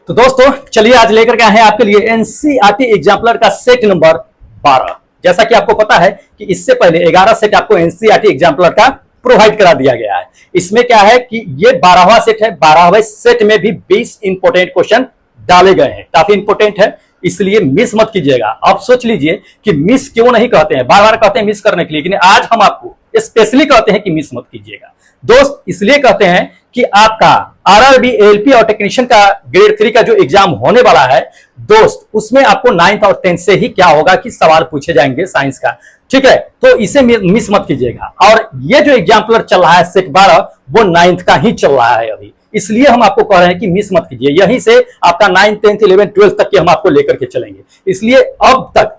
तो दोस्तों चलिए आज लेकर के आए हैं आपके लिए एनसीईआरटी एग्जाम्पलर का सेट नंबर 12। जैसा कि आपको पता है कि इससे पहले 11 सेट आपको एनसीईआरटी एग्जाम्पलर का प्रोवाइड करा दिया गया है। इसमें क्या है कि ये 12वां सेट है। 12वें सेट में भी 20 इंपोर्टेंट क्वेश्चन डाले गए हैं। काफी इंपोर्टेंट है, इसलिए मिस मत कीजिएगा। आप सोच लीजिए कि मिस क्यों नहीं कहते हैं, बार बार कहते हैं मिस करने के लिए, लेकिन आज हम आपको स्पेशली कहते हैं कि मिस मत कीजिएगा दोस्त। इसलिए कहते हैं कि आपका आरआरबी, एएलपी और टेक्नीशियन का ग्रेड 3 का जो एग्जाम होने वाला है दोस्त, उसमें आपको 9th और 10th से ही क्या होगा कि सवाल पूछे जाएंगे साइंस का। ठीक है, तो इसे मिस मत कीजिएगा। और ये जो एग्जाम्पलर चल रहा है सेट 12, वो 9th का ही चल रहा है अभी, इसलिए हम आपको कह रहे हैं कि मिस मत कीजिए। यहीं से आपका 9th, 10th, 11th, 12th तक के हम आपको लेकर के चलेंगे। इसलिए अब तक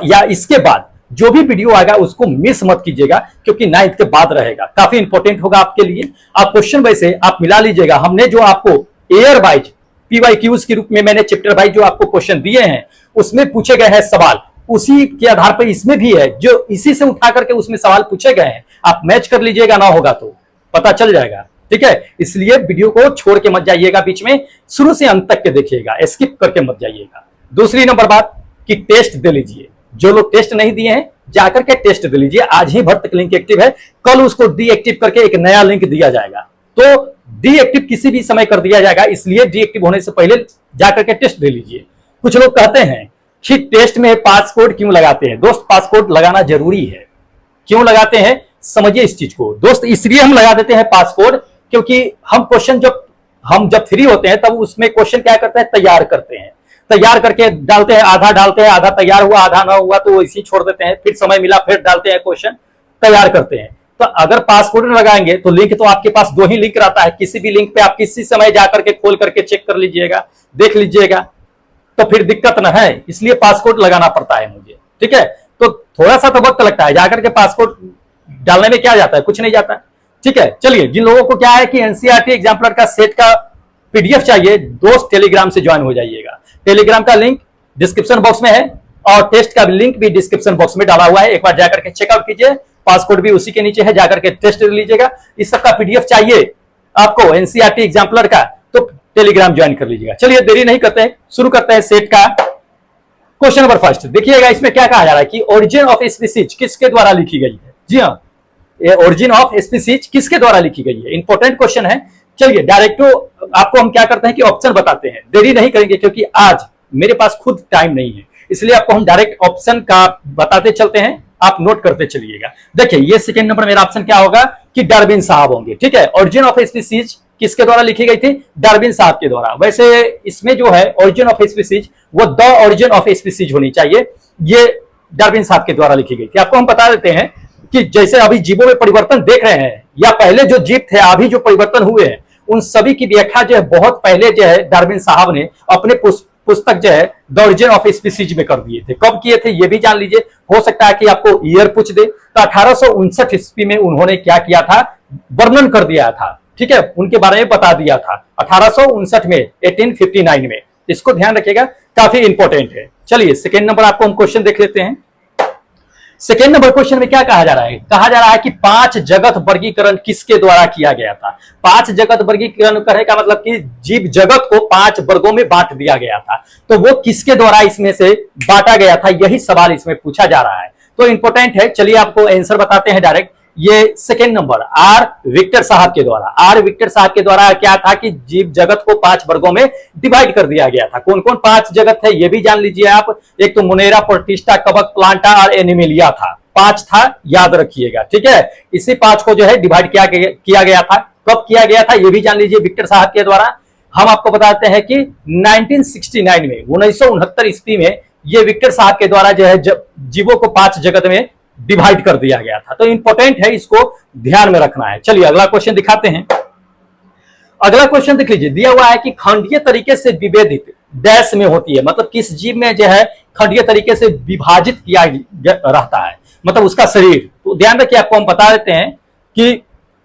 या इसके बाद जो भी वीडियो आएगा उसको मिस मत कीजिएगा, क्योंकि 9th के बाद रहेगा, काफी इंपॉर्टेंट होगा आपके लिए। आप क्वेश्चन वैसे आप मिला लीजिएगा। हमने जो आपको एयर वाइज पीवाईक्यूज के रूप में मैंने चैप्टर वाइज जो आपको क्वेश्चन दिए हैं, उसमें पूछे गए हैं सवाल, उसी के आधार पर इसमें भी है, जो इसी से उठा करके उसमें सवाल पूछे गए हैं। आप मैच कर लीजिएगा, ना होगा तो पता चल जाएगा। ठीक है, इसलिए वीडियो को छोड़ के मत जाइएगा, बीच में शुरू से अंत तक के देखिएगा, स्किप करके मत जाइएगा। दूसरी नंबर बात कि टेस्ट दे लीजिए। जो लोग टेस्ट नहीं दिए हैं जाकर के टेस्ट दे लीजिए। आज ही भर तक लिंक एक्टिव है, कल उसको डीएक्टिव करके एक नया लिंक दिया जाएगा। तो डीएक्टिव किसी भी समय कर दिया जाएगा, इसलिए डीएक्टिव होने से पहले जाकर के टेस्ट दे लीजिए। कुछ लोग कहते हैं कि टेस्ट में पासकोड क्यों लगाते हैं। दोस्त, पासकोड लगाना जरूरी है। क्यों लगाते हैं समझिए इस चीज को दोस्त। इसलिए हम लगा देते हैं पासकोड, क्योंकि हम क्वेश्चन जब फ्री होते हैं तब उसमें क्वेश्चन क्या करते हैं, तैयार करते हैं। तैयार करके डालते हैं, आधा डालते हैं, आधा तैयार हुआ, आधा ना हुआ तो इसी छोड़ देते हैं। फिर समय मिला फिर डालते हैं, क्वेश्चन तैयार करते हैं। तो अगर पासकोड लगाएंगे तो लिंक तो आपके पास 2 ही लिंक रहता है। किसी भी लिंक पे आप किसी समय जाकर के खोल करके चेक कर लीजिएगा, देख लीजिएगा, तो फिर दिक्कत ना है। इसलिए पासकोड लगाना पड़ता है मुझे। ठीक है, तो थोड़ा सा तो वक्त लगता है, जाकर के पासकोड डालने में क्या जाता है, कुछ नहीं जाता है। ठीक है, चलिए जिन लोगों को क्या है कि एनसीईआरटी एग्जाम्पलर का सेट का पीडीएफ चाहिए, दोस्त टेलीग्राम से ज्वाइन हो जाइएगा। टेलीग्राम का लिंक डिस्क्रिप्शन बॉक्स में है और टेस्ट का लिंक भी डिस्क्रिप्शन बॉक्स में डाला हुआ है। एक बार जाकर के चेकआउट कीजिए, पासकोड भी उसी के नीचे है, जाकर के टेस्ट लीजिएगा। इस सब का पीडीएफ चाहिए आपको एनसीईआरटी एग्जाम्पलर का, तो टेलीग्राम ज्वाइन कर लीजिएगा। चलिए देरी नहीं करते हैं, शुरू करते हैं सेट का क्वेश्चन नंबर फर्स्ट। देखिएगा इसमें क्या कहा जा रहा है कि ओरिजिन ऑफ स्पीसीज किसके द्वारा लिखी गई है। जी हाँ, ये ओरिजिन ऑफ स्पीसीज किसके द्वारा लिखी गई है, इंपॉर्टेंट क्वेश्चन है। चलिए डायरेक्ट आपको हम क्या करते हैं कि ऑप्शन बताते हैं। देरी नहीं करेंगे क्योंकि आज मेरे पास खुद टाइम नहीं है, इसलिए आपको हम डायरेक्ट ऑप्शन का बताते चलते हैं, आप नोट करते चलिएगा। देखिए ये सेकंड नंबर मेरा ऑप्शन क्या होगा कि डार्विन साहब होंगे। ठीक है, ओरिजिन ऑफ स्पीसीज किसके द्वारा लिखी गई थी, डार्विन साहब के द्वारा। वैसे इसमें जो है ओरिजिन ऑफ स्पीसीज, वो द ओरिजिन ऑफ स्पीसीज होनी चाहिए, ये डार्विन साहब के द्वारा लिखी गई थी। आपको हम बता देते हैं कि जैसे अभी जीवों में परिवर्तन देख रहे हैं, या पहले जो जीव थे अभी जो परिवर्तन हुए हैं, उन सभी की व्याख्या जो है बहुत पहले जो है डार्विन साहब ने अपने पुस्तक जो है द ओरिजिन ऑफ स्पीसीज में कर दिए थे। कब किए थे ये भी जान लीजिए, हो सकता है कि आपको ईयर पूछ दे। तो 1859 ईस्वी में उन्होंने क्या किया था, वर्णन कर दिया था। ठीक है, उनके बारे में बता दिया था 1859 में, 1859 में। इसको ध्यान रखिएगा, काफी इंपॉर्टेंट है। चलिए सेकेंड नंबर आपको हम क्वेश्चन देख लेते हैं। सेकेंड नंबर क्वेश्चन में क्या कहा जा रहा है, कहा जा रहा है कि 5 जगत वर्गीकरण किसके द्वारा किया गया था। 5 जगत वर्गीकरण करने का मतलब कि जीव जगत को 5 वर्गों में बांट दिया गया था, तो वो किसके द्वारा इसमें से बांटा गया था, यही सवाल इसमें पूछा जा रहा है। तो इंपॉर्टेंट है, चलिए आपको आंसर बताते हैं डायरेक्ट। ये सेकेंड नंबर आर विक्टर साहब के द्वारा, आर विक्टर साहब के द्वारा क्या था कि जीव जगत को 5 वर्गों में डिवाइड कर दिया गया था। कौन कौन 5 जगत है ये भी जान लीजिए आप। एक तो मुनेरा, प्रोटिस्टा, कवक, प्लांटा और एनिमेलिया था। 5 था, याद रखिएगा। ठीक है, इसी 5 को जो है डिवाइड किया गया था। कब किया गया था ये भी जान लीजिए, विक्टर साहब के द्वारा। हम आपको बताते हैं कि 1969 में, 1969 ईस्वी में ये विक्टर साहब के द्वारा जो है जीवों को 5 जगत में डिवाइड कर दिया गया था। तो इंपॉर्टेंट है, इसको ध्यान में रखना है। चलिए अगला क्वेश्चन दिखाते हैं। अगला क्वेश्चन देख लीजिए, दिया हुआ है कि खंडीय तरीके से विभेदित डैश में होती है, मतलब किस जीव में जो है खंडीय तरीके से विभाजित किया रहता है, मतलब उसका शरीर। तो ध्यान रखिए, आपको हम बता देते हैं कि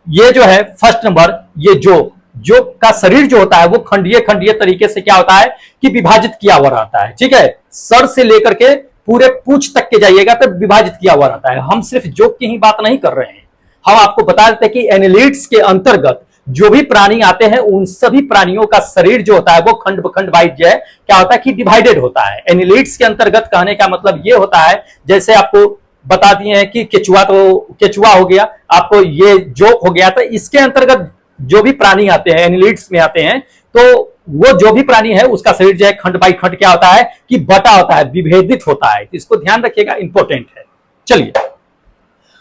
ये जो है फर्स्ट नंबर, ये जो का शरीर जो होता है वो खंडीय तरीके से क्या होता है कि विभाजित किया हुआ रहता है। ठीक है, सर से लेकर के पूरे पूंछ तक के जाइएगा तो विभाजित किया हुआ रहता है। हम सिर्फ जोक की ही बात नहीं कर रहे हैं, हम आपको बता देते हैं कि एनालिट्स के अंतर्गत जो भी प्राणी आते हैं उन सभी प्राणियों का शरीर जो होता है वो खंड बखंड वाइज जो है क्या होता है कि डिवाइडेड होता है। एनिलिड्स के अंतर्गत कहने का मतलब ये होता है, जैसे आपको बता दिए हैं कि केचुआ, तो केचुआ हो गया, आपको ये जोक हो गया, तो इसके अंतर्गत जो भी प्राणी आते हैं एनिलिड्स में आते हैं, तो वो जो भी प्राणी है उसका शरीर जो है खंड बाई खंड क्या होता है कि बटा होता है, विभेदित होता है। तो इसको ध्यान रखिएगा, इंपॉर्टेंट है। चलिए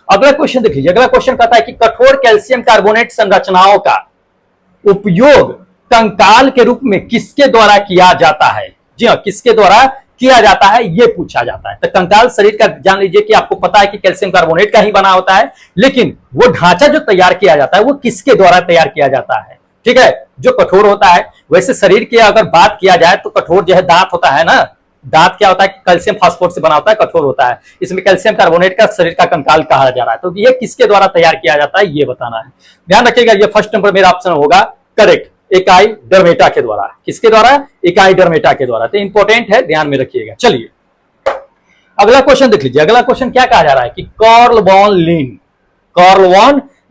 अगला क्वेश्चन देख लीजिए। अगला क्वेश्चन कहता है कि कठोर कैल्शियम कार्बोनेट संरचनाओं का उपयोग कंकाल के रूप में किसके द्वारा किया जाता है? जी हाँ, किसके द्वारा किया जाता है ये पूछा जाता है। तो कंकाल शरीर का जान लीजिए कि आपको पता है कि कैल्शियम कार्बोनेट का ही बना होता है, लेकिन वो ढांचा जो तैयार किया जाता है वो किसके द्वारा तैयार किया जाता है? ठीक है, जो कठोर होता है। वैसे शरीर की अगर बात किया जाए तो कठोर जो है दांत होता है ना, दांत क्या होता है कि कैल्शियम फास्फोरेट से बना होता है, कठोर होता है। इसमें कैल्शियम कार्बोनेट का शरीर का कंकाल कहा जा रहा है। तो ये किसके द्वारा तैयार किया जाता है ये बताना है। ध्यान रखिएगा, ये फर्स्ट नंबर मेरा ऑप्शन होगा करेक्ट, इकाई डर्मेटा के द्वारा। किसके द्वारा? इकाई डर्मेटा के द्वारा। तो इंपॉर्टेंट है, ध्यान में रखिएगा। चलिए अगला क्वेश्चन देख लीजिए। अगला क्वेश्चन क्या कहा जा रहा है कि कार्ल वॉन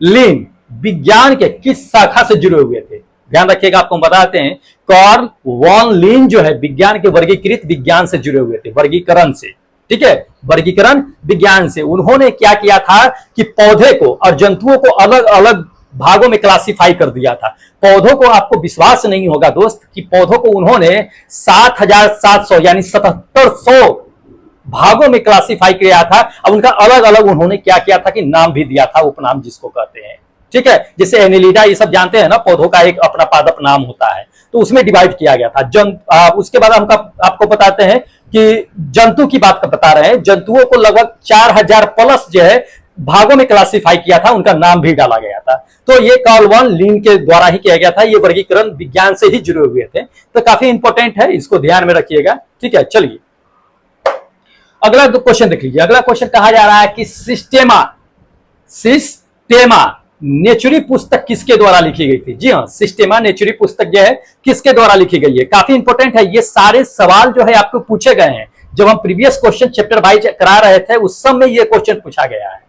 लिन विज्ञान के किस शाखा से जुड़े हुए थे? ध्यान रखिएगा, आपको बताते हैं कार्ल वॉन लिन जो है विज्ञान के वर्गीकृत विज्ञान से जुड़े हुए थे, वर्गीकरण से। ठीक है, वर्गीकरण विज्ञान से। उन्होंने क्या किया था कि पौधे को और जंतुओं को अलग अलग भागों में क्लासिफाई कर दिया था। पौधों को, आपको विश्वास नहीं होगा दोस्त कि पौधों को उन्होंने 7700 यानी 7700 भागों में क्लासिफाई किया था। अब उनका अलग अलग उन्होंने क्या किया था कि नाम भी दिया था, उपनाम जिसको कहते हैं। ठीक है, जैसे एनिलिडा ये सब जानते हैं ना, पौधों का एक अपना पादप नाम होता है, तो उसमें डिवाइड किया गया था। उसके बाद हम आपको बताते हैं कि जंतु की बात बता रहे हैं। जंतुओं को लगभग 4000 प्लस जो है भागों में क्लासिफाई किया था, उनका नाम भी डाला गया था। तो ये कार्ल वॉन लिन के द्वारा ही किया गया था। ये वर्गीकरण विज्ञान से ही जुड़े हुए थे, तो काफी इंपॉर्टेंट है, इसको ध्यान में रखिएगा। ठीक है, चलिए अगला क्वेश्चन देख लीजिए। अगला क्वेश्चन कहा जा रहा है कि सिस्टेमा नेचुरी पुस्तक किसके द्वारा लिखी गई थी? जी हाँ, सिस्टेमा नेचुरी पुस्तक जो है किसके द्वारा लिखी गई है? काफी इंपॉर्टेंट है। ये सारे सवाल जो है आपको पूछे गए हैं। जब हम प्रीवियस क्वेश्चन चैप्टर वाइज करा रहे थे उस समय ये क्वेश्चन पूछा गया है।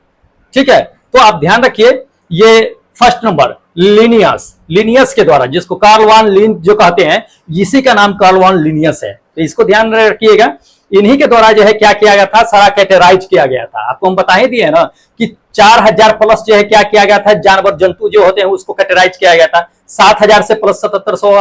ठीक है, तो आप ध्यान रखिए, ये फर्स्ट नंबर लिनियस के द्वारा, जिसको कार्ल वॉन लिन जो कहते हैं, इसी का नाम कार्ल वॉन लिनियस है। तो इसको ध्यान रखिएगा, इन्हीं के द्वारा जो है क्या किया गया था, सारा कैटेगराइज किया गया था। आपको हम बता ही दिए ना कि 4000 प्लस जो है क्या किया गया था, जानवर जंतु जो होते हैं उसको कैटेगराइज किया गया था। 7000 से प्लस 7700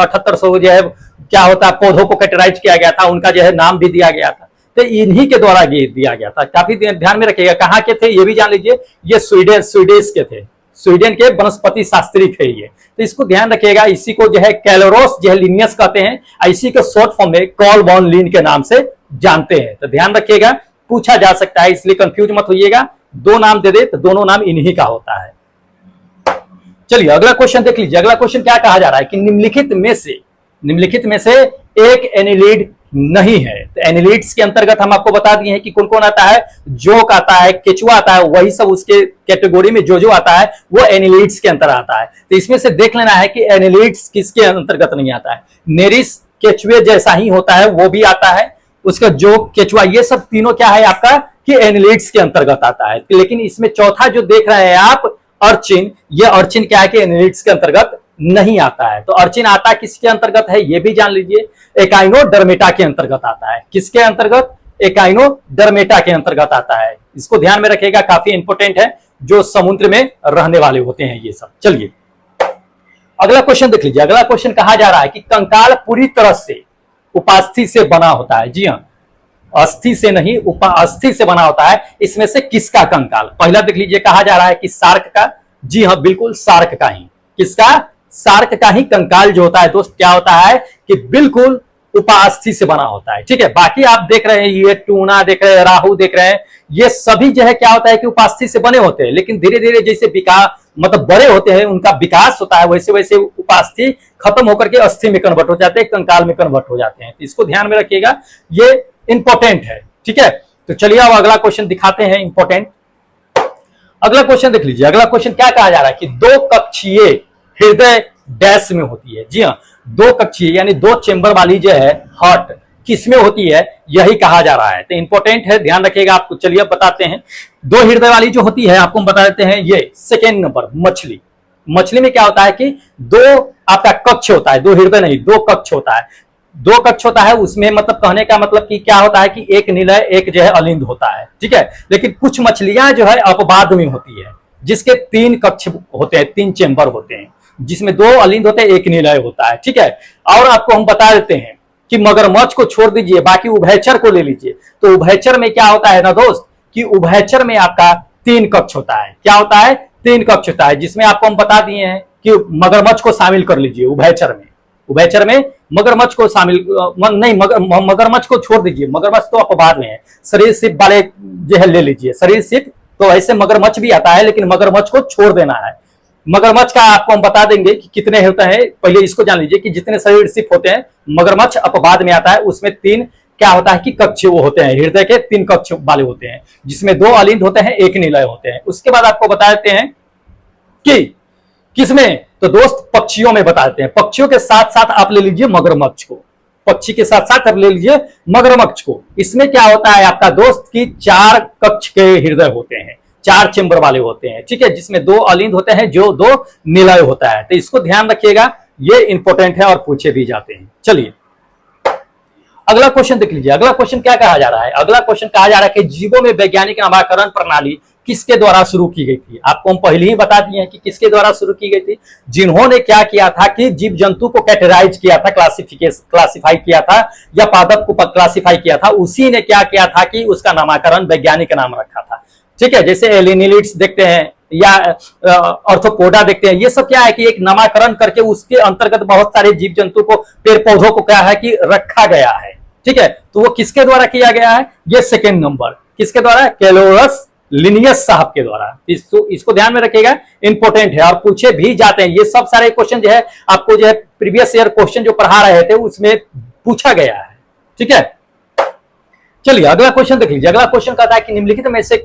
7800 जो है क्या होता है, पौधों को कैटेगराइज किया गया था, उनका जो है नाम भी दिया गया था। तो इन्हीं के द्वारा ये दिया गया था। काफी ध्यान में रखिएगा, कहाँ के थे ये भी जान लीजिए, ये स्वीडिश के थे, स्वीडन के वनस्पति शास्त्री थे ये। तो इसको ध्यान रखिएगा, इसी को जो है कैलोरोस जो है लिनियस कहते हैं, इसी को शॉर्ट फॉर्म में कार्ल वॉन लिन के नाम से जानते हैं। तो ध्यान रखिएगा, पूछा जा सकता है, इसलिए कंफ्यूज मत होइएगा। दो नाम दे दे तो दोनों नाम इन्हीं का होता है। चलिए अगला क्वेश्चन देख लीजिए। अगला क्वेश्चन क्या कहा जा रहा है कि निम्नलिखित में से एक एनिलिड नहीं है। तो एनिलिड्स के अंतर्गत हम आपको बता दिए हैं कि कौन कौन आता है, जोक आता है, केचुआ आता है, वही सब उसके कैटेगरी में जो आता है वो एनिलिड्स के अंतर आता है। तो इसमें से देख लेना है कि एनिलिड्स किसके अंतर्गत नहीं आता है। नेरिस केचुए जैसा ही होता है वो भी आता है, उसका जोक, केचुआ, ये सब तीनों क्या है आपका कि एनिलिड्स के अंतर्गत आता है। लेकिन इसमें चौथा जो देख रहे हैं आप, अर्चिन, ये अर्चिन क्या है कि एनिलिड्स के अंतर्गत नहीं आता है। तो अर्चिन आता किसके अंतर्गत है ये भी जान लीजिए, एकाइनोडर्मेटा के अंतर्गत आता है। किसके अंतर्गत? एकाइनोडर्मेटा के अंतर्गत आता है। इसको ध्यान में रखिएगा, काफी इंपॉर्टेंट है, जो समुद्र में रहने वाले होते हैं ये सब। चलिए अगला क्वेश्चन देख लीजिए। अगला क्वेश्चन कहा जा रहा है कि कंकाल पूरी तरह से उपास्थि से बना होता है। जी हाँ, अस्थि से नहीं, उपास्थि से बना होता है। इसमें से किसका कंकाल? पहला देख लीजिए, कहा जा रहा है कि शार्क का। जी हाँ, बिल्कुल शार्क का ही। किसका? शार्क का ही कंकाल जो होता है दोस्त क्या होता है कि बिल्कुल उपास्थि से बना होता है। ठीक है, बाकी आप देख रहे हैं, ये टूना देख रहे हैं, राहु देख रहे हैं, ये सभी जो है क्या होता है कि उपास्थि से बने होते हैं। लेकिन धीरे धीरे जैसे विकास, मतलब बड़े होते हैं, उनका विकास होता है, वैसे वैसे उपास्थि खत्म होकर के अस्थि में कन्वर्ट हो जाते हैं, कंकाल में कन्वर्ट हो जाते हैं। इसको ध्यान में रखिएगा, ये इंपॉर्टेंट है। ठीक है, तो चलिए अब अगला क्वेश्चन दिखाते हैं, इंपॉर्टेंट। अगला क्वेश्चन देख लीजिए। अगला क्वेश्चन क्या कहा जा रहा है कि दो कक्षीय हृदय डैश में होती है। जी हाँ, दो कक्षीय यानी दो चेंबर वाली जो है हार्ट किसमें होती है, यही कहा जा रहा है। तो इंपॉर्टेंट है, ध्यान रखिएगा। आपको चलिए अब बताते हैं, दो हृदय वाली जो होती है आपको हम बता देते हैं, ये सेकेंड नंबर मछली में क्या होता है कि दो आपका कक्ष होता है, दो हृदय नहीं, दो कक्ष होता है, दो कक्ष होता है उसमें। मतलब कहने का मतलब कि क्या होता है कि एक निलय एक जो है अलिंद होता है, ठीक है। लेकिन कुछ मछलियां जो है अपवाद में होती है, जिसके तीन कक्ष होते हैं, तीन चेंबर होते हैं, जिसमें दो अलिंद होते हैं, एक निलय होता है, ठीक है। और आपको हम बता देते हैं कि मगरमच्छ को छोड़ दीजिए, बाकी उभयचर को ले लीजिए। तो उभयचर में क्या होता है ना दोस्त, कि उभयचर में आपका तीन कक्ष होता है। क्या होता है? तीन कक्ष होता है, जिसमें आपको हम बता दिए हैं कि मगरमच्छ को शामिल कर लीजिए उभयचर में। उभयचर में मगरमच्छ को शामिल नहीं, मगरमच्छ को छोड़ दीजिए, मगरमच्छ तो अपवाद में है। सरीसृप वाले जो है ले लीजिए, सरीसृप तो ऐसे मगरमच्छ भी आता है, लेकिन मगरमच्छ को छोड़ देना है। मगरमच्छ का आपको हम बता देंगे कि कितने होते हैं, पहले इसको जान लीजिए कि जितने सरीसृप होते हैं, मगरमच्छ अपवाद में आता है, उसमें तीन क्या होता है कि कक्ष वो होते हैं, हृदय के तीन कक्ष वाले होते हैं, जिसमें दो अलिंद होते हैं, एक निलय होते हैं। उसके बाद आपको बता देते हैं कि किसमें, तो दोस्त पक्षियों में बता देते हैं। पक्षियों के साथ साथ आप ले लीजिए मगरमच्छ को, पक्षी के साथ साथ आप ले लीजिए मगरमच्छ को। इसमें क्या होता है आपका दोस्त की चार कक्ष के हृदय होते हैं, चार चेंबर वाले होते हैं, ठीक है, जिसमें दो अलिंद होते हैं, जो दो निलय होता है। तो इसको ध्यान रखिएगा, ये इंपॉर्टेंट है और पूछे भी जाते हैं। चलिए अगला क्वेश्चन देख लीजिए। अगला क्वेश्चन क्या कहा जा रहा है? अगला क्वेश्चन कहा जा रहा है कि जीवों में वैज्ञानिक नामकरण प्रणाली किसके द्वारा शुरू की गई थी? आपको हम पहले ही बता दिए हैं कि किसके द्वारा शुरू की गई थी। जिन्होंने क्या किया था कि जीव जंतु को कैटेगराइज किया था, क्लासिफाई किया था, या पादप को क्लासिफाई किया था, उसी ने क्या किया था कि उसका नामकरण वैज्ञानिक नाम रखा था, ठीक है। जैसे एलिनिलिड्स देखते हैं या ऑर्थोपोडा देखते हैं, ये सब क्या है कि एक नामकरण करके उसके अंतर्गत बहुत सारे जीव जंतु को, पेड़ पौधों को क्या है कि रखा गया है, ठीक है। तो वो किसके द्वारा किया गया है? ये सेकेंड नंबर किसके द्वारा? कैलोरस लिनियस साहब के द्वारा। इसको ध्यान में रखिएगा, इंपॉर्टेंट है और पूछे भी जाते हैं। ये सब सारे क्वेश्चन जो है आपको जो है प्रीवियस ईयर क्वेश्चन जो पढ़ा रहे थे उसमें पूछा गया है, ठीक है। चलिए अगला क्वेश्चन देख लीजिए। अगला क्वेश्चन कहता है कि निम्नलिखित में से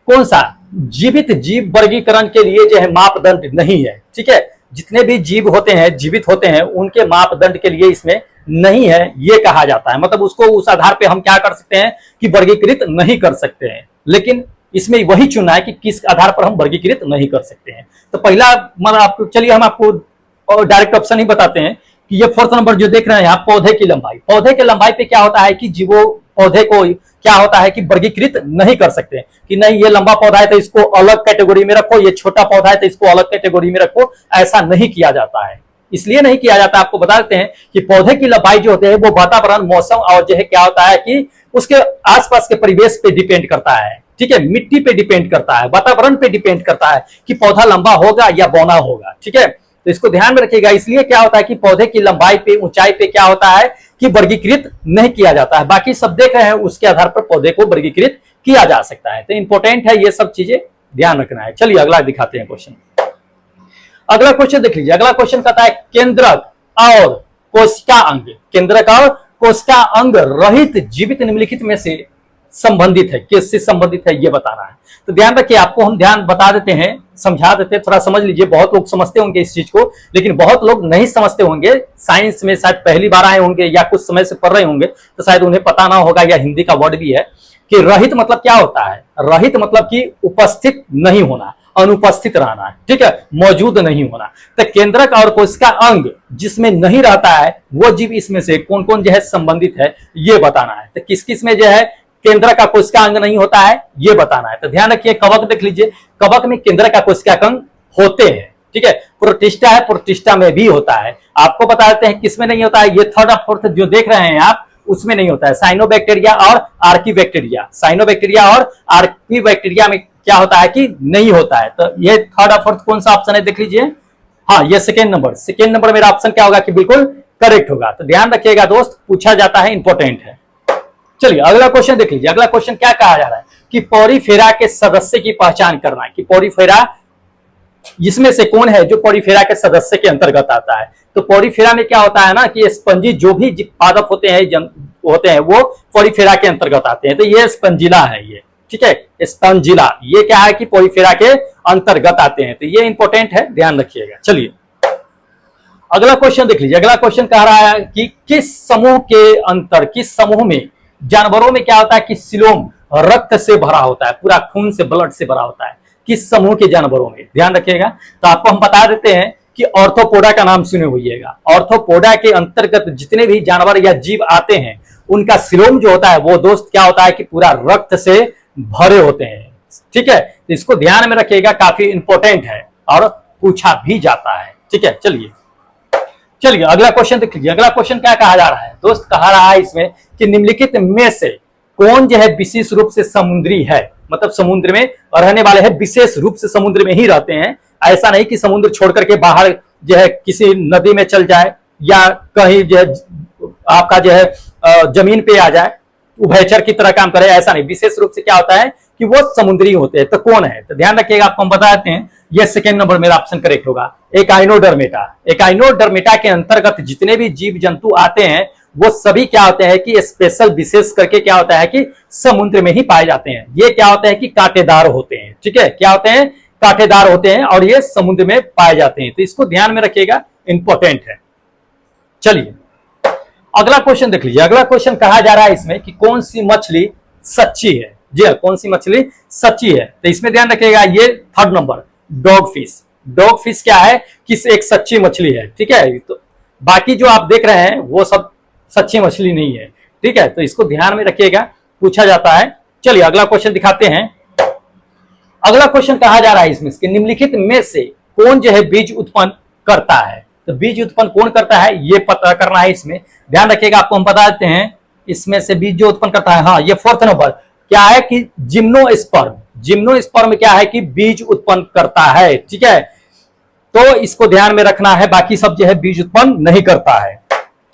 कौन सा जीवित जीव वर्गीकरण के लिए जो है मापदंड नहीं है, ठीक है। जितने भी जीव होते हैं, जीवित होते हैं, उनके मापदंड के लिए इसमें नहीं है, ये कहा जाता है। मतलब उसको उस आधार पे हम क्या कर सकते हैं कि वर्गीकृत नहीं कर सकते हैं, लेकिन इसमें वही चुनना है कि किस आधार पर हम वर्गीकृत नहीं कर सकते हैं। तो पहला मतलब चलिए हम आपको डायरेक्ट ऑप्शन ही बताते हैं कि ये फोर्थ नंबर जो देख रहे हैं आप, पौधे की लंबाई। पौधे की लंबाई पे क्या होता है कि जीवो पौधे को क्या होता है कि वर्गीकृत नहीं कर सकते कि नहीं ये लंबा पौधा है तो इसको अलग कैटेगरी में रखो, ये छोटा पौधा है तो इसको अलग कैटेगरी में रखो, ऐसा नहीं किया जाता है। इसलिए नहीं किया जाता, आपको बता देते हैं कि पौधे की लंबाई जो होते हैं वो वातावरण, मौसम और जो है क्या होता है कि उसके आसपास के परिवेश पे डिपेंड करता है, ठीक है। मिट्टी पे डिपेंड करता है, वातावरण पे डिपेंड करता है कि पौधा लंबा होगा या बौना होगा, ठीक है। तो इसको ध्यान में रखिएगा। इसलिए क्या होता है कि पौधे की लंबाई पे, ऊंचाई पे क्या होता है कि वर्गीकृत नहीं किया जाता है। बाकी सब देख रहे हैं उसके आधार पर पौधे को वर्गीकृत किया जा सकता है। तो इंपॉर्टेंट है, ये सब चीजें ध्यान रखना है। चलिए अगला दिखाते हैं क्वेश्चन। अगला क्वेश्चन देख लीजिए। अगला क्वेश्चन कहता है केंद्रक और कोशिका अंग, केंद्रक और कोशिका अंग रहित जीवित निम्नलिखित में से संबंधित है, किससे संबंधित है ये बताना है। तो ध्यान रखिए, आपको हम ध्यान बता देते हैं, समझा देते हैं, थोड़ा समझ लीजिए। बहुत लोग समझते होंगे इस चीज को, लेकिन बहुत लोग नहीं समझते होंगे। साइंस में शायद पहली बार आए होंगे या कुछ समय से पढ़ रहे होंगे, तो शायद उन्हें पता ना होगा, या हिंदी का वर्ड भी है कि रहित मतलब क्या होता है। रहित मतलब कि उपस्थित नहीं होना, अनुपस्थित रहना, ठीक है, मौजूद नहीं होना। तो केंद्रक और कोशिका अंग जिसमें नहीं रहता है वो जीव इसमें से कौन कौन जो है संबंधित है ये बताना है। तो किस किस में जो है केंद्रक का कोशिका अंग नहीं होता है ये बताना है। तो ध्यान रखिए, कवक देख लीजिए, कवक में केंद्रक का कोशिका अंग होते हैं, ठीक है। प्रोटिस्टा है, प्रोटिस्टा में भी होता है। आपको बता देते हैं किसमें नहीं होता है, ये थर्ड और फोर्थ जो देख रहे हैं आप उसमें नहीं होता है। साइनोबैक्टीरिया और आर्कीबैक्टीरिया, साइनोबैक्टीरिया और आर्कीबैक्टीरिया में क्या होता है कि नहीं होता है। तो ये थर्ड और फोर्थ कौन सा ऑप्शन है देख लीजिए। हाँ, ये सेकेंड नंबर मेरा ऑप्शन क्या होगा कि बिल्कुल करेक्ट होगा। तो ध्यान रखिएगा दोस्त, पूछा जाता है, इंपॉर्टेंट है। चलिए अगला क्वेश्चन देख लीजिए। अगला क्वेश्चन क्या कहा जा रहा है कि पॉरीफेरा के सदस्य की पहचान करना है कि पॉरीफेरा इसमें से कौन है जो पॉरीफेरा के सदस्य के अंतर्गत आता है। तो पॉरीफेरा में क्या होता है ना कि स्पंजी जो भी पादप होते हैं वो पॉरीफेरा के अंतर्गत आते हैं। तो ये स्पंजिला है, ये ठीक है, स्पंजिला ये क्या है कि पॉरीफेरा के अंतर्गत आते हैं। तो ये इंपॉर्टेंट है, ध्यान रखिएगा। चलिए अगला क्वेश्चन देख लीजिए। अगला क्वेश्चन कह रहा है कि किस समूह में जानवरों में क्या होता है कि सिलोम रक्त से भरा होता है, पूरा खून से, ब्लड से भरा होता है। किस समूह के जानवरों में, ध्यान रखिएगा। तो आपको हम बता देते हैं कि ऑर्थोपोडा का नाम सुने होइएगा। ऑर्थोपोडा के अंतर्गत जितने भी जानवर या जीव आते हैं उनका सीलोम जो होता है वो दोस्त क्या होता है कि पूरा रक्त से भरे होते हैं, ठीक है। तो इसको ध्यान में रखिएगा, काफी इंपॉर्टेंट है और पूछा भी जाता है, ठीक है। चलिए अगला क्वेश्चन देख लीजिए। अगला क्वेश्चन क्या कहा जा रहा है दोस्त, कहा रहा है इसमें कि निम्नलिखित में से कौन जो है विशेष रूप से समुद्री है, मतलब समुद्र में रहने वाले हैं, विशेष रूप से समुद्र में ही रहते हैं। ऐसा नहीं कि समुद्र छोड़ करके बाहर जो है किसी नदी में चल जाए या कहीं जो है आपका जो है जमीन पे आ जाए, उभयचर की तरह काम करे, ऐसा नहीं। विशेष रूप से क्या होता है कि वो समुद्री होते हैं। तो कौन है, तो ध्यान रखिएगा, आपको हम बता देते हैं। ये सेकेंड नंबर मेरा ऑप्शन करेक्ट होगा, एकाइनोडर्मेटा। एकाइनोडर्मेटा के अंतर्गत जितने भी जीव जंतु आते हैं वो सभी क्या होते हैं कि स्पेशल विशेष करके क्या होता है कि समुद्र में ही पाए जाते हैं। ये क्या होते हैं कि कांटेदार होते हैं, ठीक है, क्या होते हैं, कांटेदार होते हैं और ये समुद्र में पाए जाते हैं। तो इसको ध्यान में रखिएगा, इंपॉर्टेंट है। चलिए अगला क्वेश्चन देख लीजिए। अगला क्वेश्चन कहा जा रहा है इसमें कि कौन सी मछली सच्ची है। जी हाँ, कौन सी मछली सच्ची है, तो इसमें ध्यान रखिएगा, ये third number dog fish. Dog fish क्या है कि एक सच्ची मछली है, ठीक है। तो बाकी जो आप देख रहे हैं वो सब सच्ची मछली नहीं है, ठीक है। तो इसको ध्यान में रखिएगा, पूछा जाता है। चलिए अगला क्वेश्चन दिखाते हैं। अगला क्वेश्चन कहा जा रहा है इसमें कि निम्नलिखित में से कौन जो है बीज उत्पन्न करता है। तो बीज उत्पन्न कौन करता है ये पता करना है इसमें। ध्यान रखिएगा, आपको हम बता देते हैं इसमें से बीज जो उत्पन्न करता है, हाँ, ये फोर्थ नंबर क्या है कि जिम्नोस्पर्म। जिम्नोस्पर्म क्या है कि बीज उत्पन्न करता है, ठीक है। तो इसको ध्यान में रखना है, बाकी सब जो है बीज उत्पन्न नहीं करता है।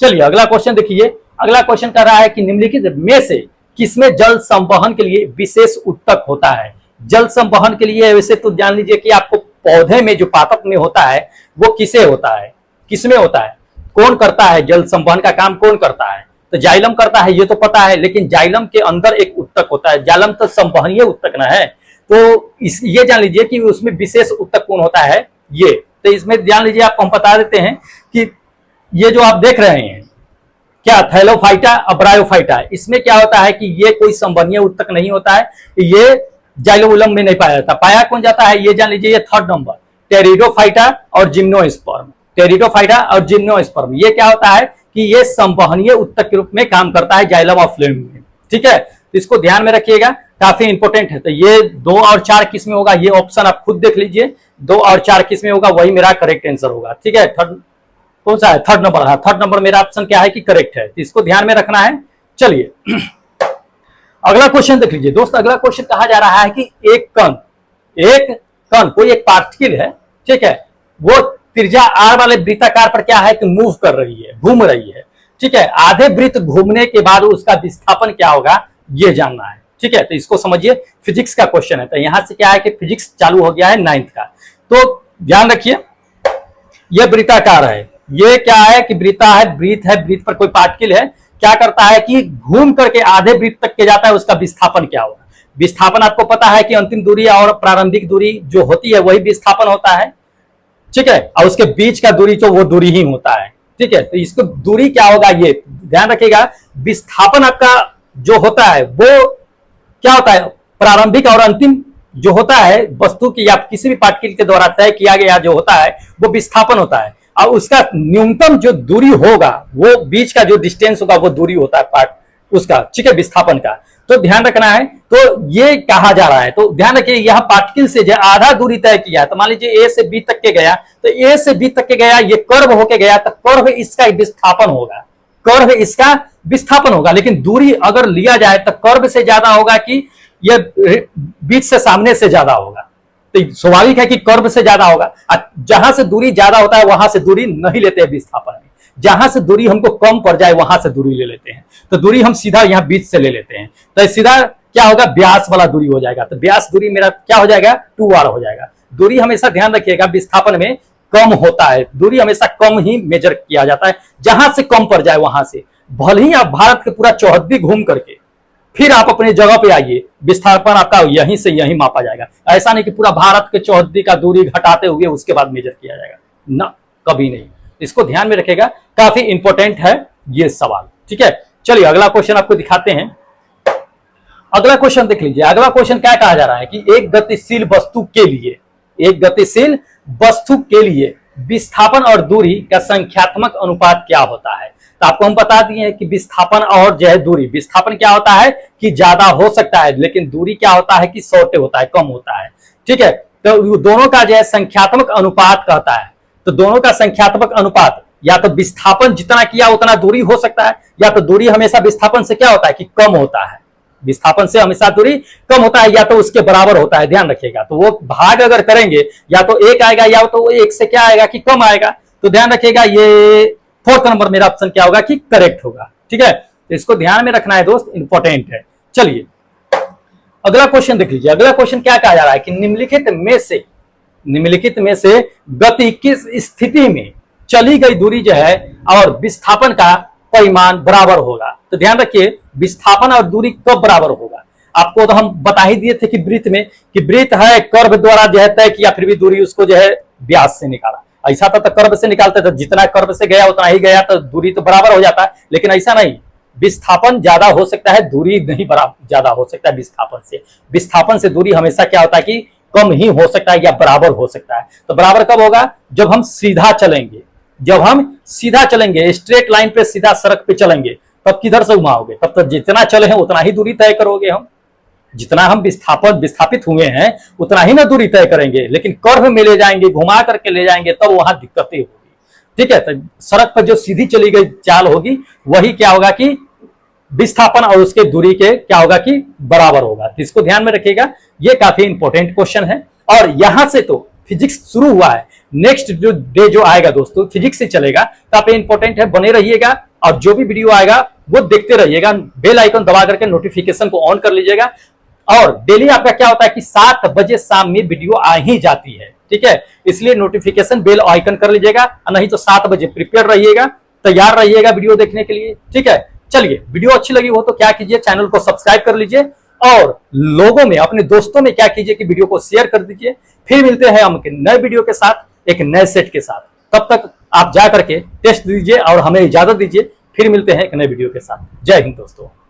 चलिए अगला क्वेश्चन देखिए। अगला क्वेश्चन कर रहा है कि निम्नलिखित में से किसमें जल संवहन के लिए विशेष उत्तक होता है। जल संवहन के लिए वैसे तो जान लीजिए कि आपको पौधे में जो पादप में होता है वो किसे होता है, किसमें होता है, कौन करता है, जल संवहन का काम कौन करता है। तो जाइलम करता है, ये तो पता है, लेकिन जाइलम के अंदर एक उत्तक होता है। जाइलम तो संवहनीय उत्तक ना है, तो ये जान लीजिए कि उसमें विशेष उत्तक कौन होता है ये। तो इसमें जान लीजिए, आपको हम बता देते हैं कि ये जो आप देख रहे हैं क्या थैलोफाइटा अब्रायोफाइटा, इसमें क्या होता है कि ये कोई संवहनीय उत्तक नहीं होता है, ये जाइलोबुलम में नहीं पाया जाता। पाया कौन जाता है ये जान लीजिए, ये थर्ड नंबर टेरिडोफाइटा और जिम्नोस्पर्म। टेरिडोफाइटा और जिम्नोस्पर्म ये क्या होता है कि ये संवहनीय उत्तक के रूप में काम करता है जाइलम ऑफ फ्लोएम में, ठीक है। तो इसको ध्यान में रखिएगा, काफी इंपॉर्टेंट है। तो ये 2 और 4 किस में होगा, ये ऑप्शन आप खुद देख लीजिए, 2 और 4 किस में होगा, वही मेरा करेक्ट आंसर होगा, ठीक है। थर्ड कौन सा है, थर्ड नंबर, हाँ थर्ड नंबर मेरा ऑप्शन क्या है कि करेक्ट है। तो इसको ध्यान में रखना है। चलिए अगला क्वेश्चन देख लीजिए दोस्त। अगला क्वेश्चन कहा जा रहा है कि एक कण कोई एक पार्टिकल है, ठीक है, वो त्रिज्या r वाले वृत्ताकार पर क्या है कि मूव कर रही है, घूम रही है, ठीक है। आधे वृत्त घूमने के बाद उसका विस्थापन क्या होगा ये जानना है, ठीक है। तो इसको समझिए, फिजिक्स का क्वेश्चन है। तो यहां से क्या है कि फिजिक्स चालू हो गया है 9th का। तो ध्यान रखिए, ये वृत्ताकार है, ये क्या है कि वृत्ता है, वृत्त पर कोई पार्टिकल है, क्या करता है कि घूम करके आधे वृत्त तक के जाता है, उसका विस्थापन क्या होगा। विस्थापन आपको पता है कि अंतिम दूरी और प्रारंभिक दूरी जो होती है वही विस्थापन होता है, ठीक है, और उसके बीच का दूरी तो वो दूरी ही होता है, ठीक है। तो इसको दूरी क्या होगा ये ध्यान रखिएगा। विस्थापन आपका जो होता है वो क्या होता है, प्रारंभिक और अंतिम जो होता है वस्तु की या किसी भी पार्टिकल के द्वारा तय किया गया जो होता है वो विस्थापन होता है, और उसका न्यूनतम जो दूरी होगा वो बीच का जो डिस्टेंस होगा वो दूरी होता है पार्ट उसका, ठीक है, विस्थापन का। तो ध्यान रखना है। तो ये कहा जा रहा है, तो ध्यान रखिए, यह पार्टिकल से जो आधा दूरी तय किया, तो मान लीजिए ए से बी तक के गया, तो ए से बी तक के गया, ये कर्व होके गया, तो कर्व इसका विस्थापन होगा, कर्व इसका विस्थापन होगा। लेकिन दूरी अगर लिया जाए तो कर्व से ज्यादा होगा कि ये बीच से सामने से ज्यादा होगा। तो स्वाभाविक है कि कर्व से ज्यादा होगा। जहां से दूरी ज्यादा होता है वहां से दूरी नहीं लेते हैं विस्थापन में, जहां से दूरी हमको कम पड़ जाए वहां से दूरी ले लेते हैं। तो दूरी हम सीधा यहाँ बीच से ले लेते हैं, तो सीधा क्या होगा, व्यास वाला दूरी हो जाएगा। तो व्यास दूरी मेरा क्या हो जाएगा, 2r हो जाएगा। दूरी हमेशा ध्यान रखिएगा विस्थापन में कम होता है, दूरी हमेशा कम ही मेजर किया जाता है, जहां से कम पड़ जाए वहां से। भले ही आप भारत के पूरा चौहद्दी घूम करके फिर आप अपनी जगह पे आइए, विस्थापन आपका यहीं से यहीं मापा जाएगा। ऐसा नहीं कि पूरा भारत के चौहद्दी का दूरी घटाते हुए उसके बाद मेजर किया जाएगा, ना, कभी नहीं। इसको ध्यान में रखेगा, काफी इंपॉर्टेंट है ये सवाल, ठीक है। चलिए अगला क्वेश्चन आपको दिखाते हैं। अगला क्वेश्चन देख लीजिए। अगला क्वेश्चन क्या कहा जा रहा है कि एक गतिशील वस्तु के लिए विस्थापन और दूरी का संख्यात्मक अनुपात क्या होता है। तो आपको हम बता दिए हैं कि विस्थापन और जो है दूरी, विस्थापन क्या होता है कि ज्यादा हो सकता है, लेकिन दूरी क्या होता है कि छोटे होता है, कम होता है। ठीक है, तो दोनों का जो है संख्यात्मक अनुपात कहता है। तो दोनों का संख्यात्मक अनुपात, या तो विस्थापन जितना किया उतना दूरी हो सकता है, या तो दूरी हमेशा विस्थापन से क्या होता है कि कम होता है, विस्थापन से हमेशा दूरी कम होता है, या तो उसके बराबर होता है। ध्यान रखिएगा, तो वो भाग अगर करेंगे या तो एक आएगा या तो एक से क्या आएगा कि कम आएगा। तो ध्यान रखिएगा, ये 4th नंबर मेरा ऑप्शन क्या होगा कि करेक्ट होगा। ठीक है, तो इसको ध्यान में रखना है दोस्त, इंपॉर्टेंट है। चलिए अगला क्वेश्चन देख लीजिए। अगला क्वेश्चन क्या कहा जा रहा है कि निम्नलिखित में से गति किस स्थिति में चली गई दूरी जो है और विस्थापन का परिमाण बराबर होगा। तो ध्यान रखिए, विस्थापन और दूरी कब बराबर होगा। आपको तो हम बता ही दिए थे कि वृत्त में, कि वृत्त है कर्व द्वारा जो है तय किया, फिर भी दूरी उसको जो है व्यास से निकाला। ऐसा था तो कर्व से निकालते थे, जितना कर्व से गया उतना ही गया, तो दूरी तो बराबर हो जाता है। लेकिन ऐसा नहीं, विस्थापन ज्यादा हो सकता है, दूरी नहीं बराबर ज्यादा हो सकता है विस्थापन से दूरी हमेशा क्या होता है कि कम ही हो सकता है या बराबर हो सकता है। तो बराबर कब होगा, जब हम सीधा चलेंगे, स्ट्रेट लाइन पे सीधा सड़क पे चलेंगे, तब किधर से घुमाओगे, तब तो जितना चले हैं उतना ही दूरी तय करोगे। हम जितना हम विस्थापित हुए हैं उतना ही ना दूरी तय करेंगे, लेकिन कर्व में ले जाएंगे, घुमा करके ले जाएंगे, तब वहां दिक्कतें होगी। ठीक है, तो सड़क पर जो सीधी चली गई चाल होगी वही क्या होगा कि विस्थापन और उसके दूरी के क्या होगा कि बराबर होगा। तो इसको ध्यान में रखिएगा, ये काफी इंपॉर्टेंट क्वेश्चन है। और यहां से तो फिजिक्स शुरू हुआ है, नेक्स्ट जो डे जो आएगा दोस्तों फिजिक्स से चलेगा, काफी इंपॉर्टेंट है। बने रहिएगा और जो भी वीडियो आएगा वो देखते रहिएगा, बेल आइकन दबा करके नोटिफिकेशन को ऑन कर लीजिएगा। और डेली आपका क्या होता है कि 7 बजे शाम में वीडियो आ ही जाती है। ठीक है, इसलिए नोटिफिकेशन बेल आइकन कर लीजिएगा, नहीं तो 7 बजे प्रिपेयर रहिएगा, तैयार रहिएगा वीडियो देखने के लिए। ठीक है, चलिए वीडियो अच्छी लगी हो तो क्या कीजिए, चैनल को सब्सक्राइब कर लीजिए, और लोगों में, अपने दोस्तों में क्या कीजिए कि वीडियो को शेयर कर दीजिए। फिर मिलते हैं हम नए वीडियो के साथ, एक नए सेट के साथ। तब तक आप जा करके टेस्ट दीजिए और हमें इजाजत दीजिए। फिर मिलते हैं एक नए वीडियो के साथ। जय हिंद दोस्तों।